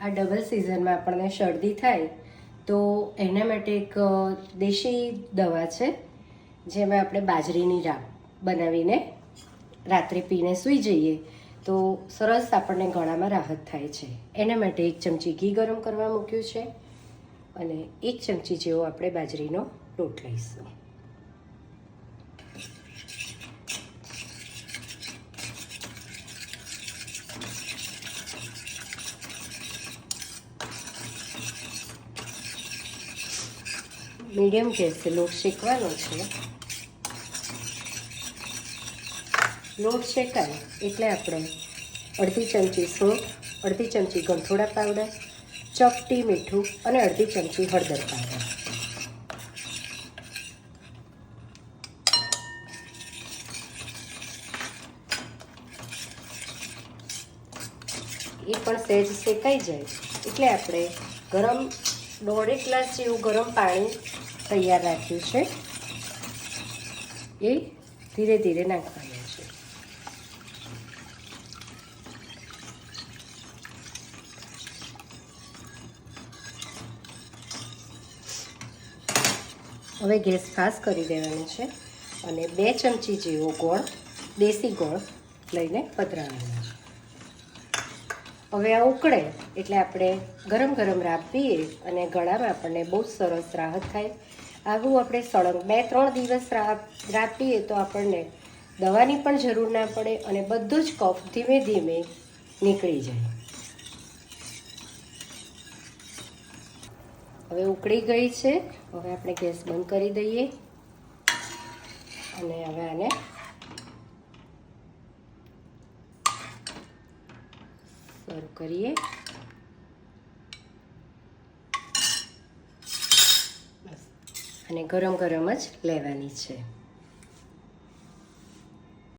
આ ડબલ સિઝનમાં આપણને શરદી થાય તો એના માટે એક દેશી દવા છે, જેમાં આપણે બાજરીની રાબ બનાવીને રાત્રે પીને સૂઈ જઈએ તો સરસ આપણને ગળામાં રાહત થાય છે. એના માટે 1 ચમચી ઘી ગરમ કરવા મૂક્યું છે અને 1 ચમચી જેવો આપણે બાજરીનો લોટ લઈશું. મીડિયમ ગેસે લોટ શેકવાનો છે. લોટ શેકાય એટલે આપણે 1/2 ચમચી સૂંઠ, 1/2 ચમચી ગળથોડા પાવડર, ચપટી મીઠું અને 1/2 ચમચી હળદર પાવડર એ પણ સહેજ શેકાઈ જાય એટલે આપણે ગરમ 1.5 ગ્લાસ જેવું ગરમ પાણી તૈયાર રાખ્યું છે, એ ધીરે ધીરે નાખવાનું છે. હવે ગેસ ફાસ્ટ કરી દેવાનો છે અને 2 ચમચી જેવો ગોળ, દેશી ગોળ લઈને પધરાવવાનો છે. હવે આ ઉકળે એટલે આપણે ગરમ ગરમ રાબ પીએ અને ગળામાં આપણને બહુ સરસ રાહત થાય. આવું આપણે સળંગ 2-3 દિવસ રાબ પીએ તો આપણને દવાની પણ જરૂર ના પડે અને બધું જ કફ ધીમે ધીમે નીકળી જાય. હવે ઉકળી ગઈ છે. હવે આપણે ગેસ બંધ કરી દઈએ અને હવે આને સર્વ કરીએ. અને ગરમ ગરમ જ લેવાની છે.